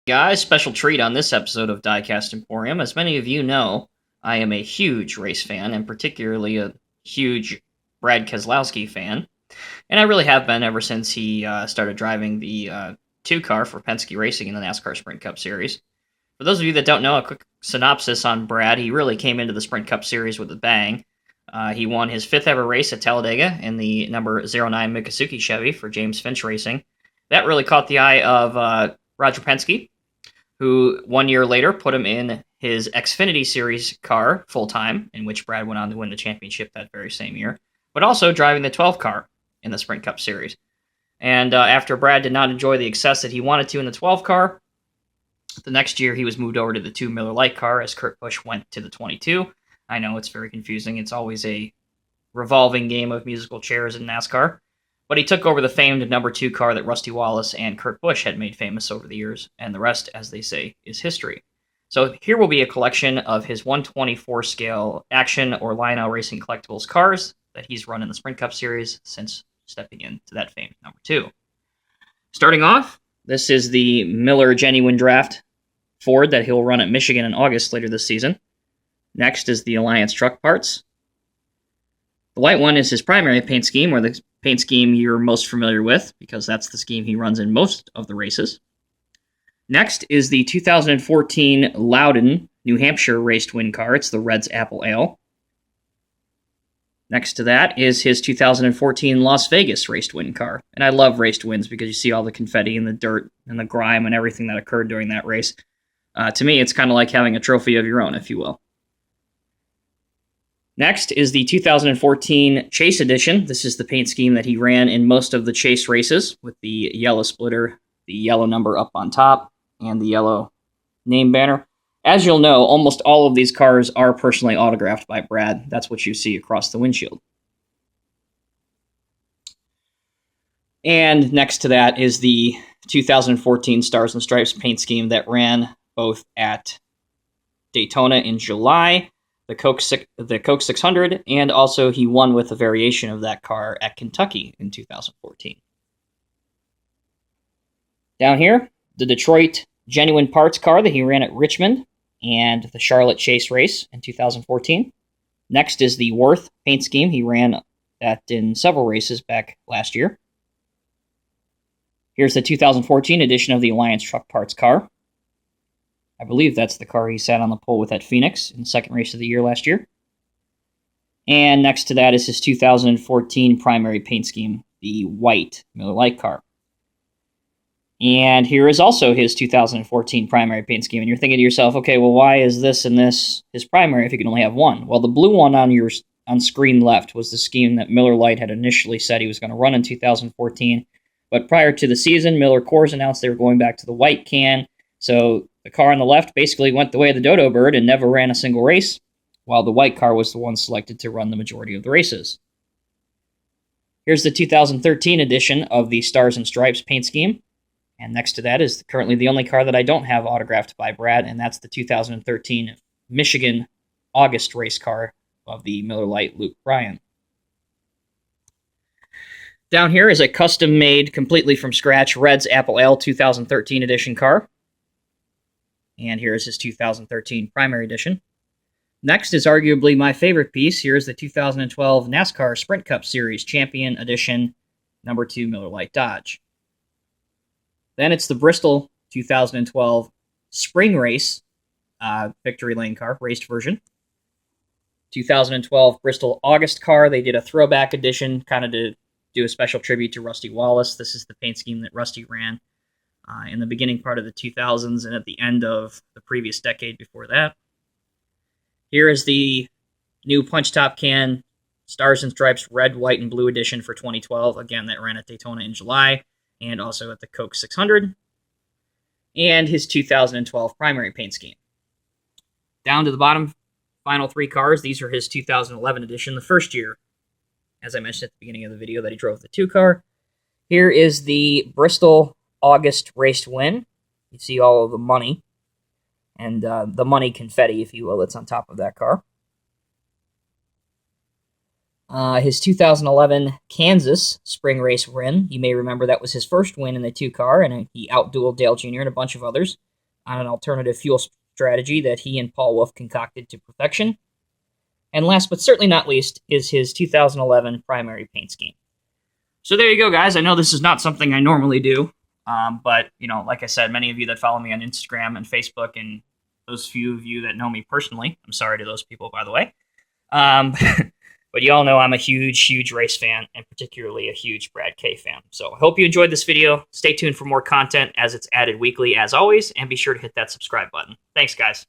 Guys, special treat on this episode of Diecast Emporium. As many of you know, I am a huge race fan, and particularly a huge Brad Keselowski fan. And I really have been ever since he started driving the two car for Penske Racing in the NASCAR Sprint Cup Series. For those of you that don't know, a quick synopsis on Brad. He really came into the Sprint Cup Series with a bang. He won his fifth ever race at Talladega in the number 09 Miccosukee Chevy for James Finch Racing. That really caught the eye of Roger Penske, who 1 year later put him in his Xfinity Series car full-time, in which Brad went on to win the championship that very same year, but also driving the 12 car in the Sprint Cup Series. And after Brad did not enjoy the success that he wanted to in the 12 car, the next year he was moved over to the 2 Miller Lite car as Kurt Busch went to the 22. I know it's very confusing. It's always a revolving game of musical chairs in NASCAR. But he took over the famed number 2 car that Rusty Wallace and Kurt Busch had made famous over the years, and the rest, as they say, is history. So here will be a collection of his 124 scale action or Lionel Racing Collectibles cars that he's run in the Sprint Cup Series since stepping into that famed number 2. Starting off, this is the Miller Genuine Draft Ford that he'll run at Michigan in August later this season. Next is the Alliance Truck Parts. The white one is his primary paint scheme, or the paint scheme you're most familiar with, because that's the scheme he runs in most of the races. Next is the 2014 Loudon, New Hampshire raced win car. It's the Reds Apple Ale. Next to that is his 2014 Las Vegas raced win car. And I love raced wins because you see all the confetti and the dirt and the grime and everything that occurred during that race. To me, it's kind of like having a trophy of your own, if you will. Next is the 2014 Chase Edition. This is the paint scheme that he ran in most of the Chase races, with the yellow splitter, the yellow number up on top, and the yellow name banner. As you'll know, almost all of these cars are personally autographed by Brad. That's what you see across the windshield. And next to that is the 2014 Stars and Stripes paint scheme that ran both at Daytona in July, the Coke 600, and also he won with a variation of that car at Kentucky in 2014. Down here, the Detroit Genuine Parts car that he ran at Richmond and the Charlotte Chase race in 2014. Next is the Worth paint scheme. He ran that in several races back last year. Here's the 2014 edition of the Alliance Truck Parts car. I believe that's the car he sat on the pole with at Phoenix in the second race of the year last year. And next to that is his 2014 primary paint scheme, the white Miller Lite car. And here is also his 2014 primary paint scheme. And you're thinking to yourself, okay, well, why is this and this his primary if you can only have one? Well, the blue one on screen left was the scheme that Miller Lite had initially said he was going to run in 2014. But prior to the season, Miller Coors announced they were going back to the white can. So the car on the left basically went the way of the dodo bird and never ran a single race, while the white car was the one selected to run the majority of the races. Here's the 2013 edition of the Stars and Stripes paint scheme. And next to that is currently the only car that I don't have autographed by Brad, and that's the 2013 Michigan August race car of the Miller Lite Luke Bryan. Down here is a custom-made, completely from scratch, Reds Apple Ale 2013 edition car. And here is his 2013 primary edition. Next is arguably my favorite piece. Here's the 2012 NASCAR Sprint Cup Series Champion Edition number 2 Miller Lite Dodge. Then it's the Bristol 2012 Spring Race Victory Lane car, raced version. 2012 Bristol August Car. They did a throwback edition, kind of to do a special tribute to Rusty Wallace. This is the paint scheme that Rusty ran in the beginning part of the 2000s and at the end of the previous decade before that. Here is the new Punch Top Can Stars and Stripes Red, White, and Blue edition for 2012. Again, that ran at Daytona in July and also at the Coke 600. And his 2012 primary paint scheme. Down to the bottom, final 3 cars. These are his 2011 edition, the first year, as I mentioned at the beginning of the video, that he drove the 2 car. Here is the Bristol August raced win. You see all of the money and the money confetti, if you will, that's on top of that car. His 2011 Kansas spring race win. You may remember that was his first win in the 2 car, and he outdueled Dale Jr. and a bunch of others. on an alternative fuel strategy that he and Paul Wolf concocted to perfection. And last but certainly not least is his 2011 primary paint scheme. So there you go, guys. I know this is not something I normally do, but, like I said, many of you that follow me on Instagram and Facebook, and those few of you that know me personally, I'm sorry to those people, by the way. But you all know I'm a huge race fan, and particularly a huge Brad K fan. So I hope you enjoyed this video. Stay tuned for more content as it's added weekly, as always, and be sure to hit that subscribe button. Thanks, guys.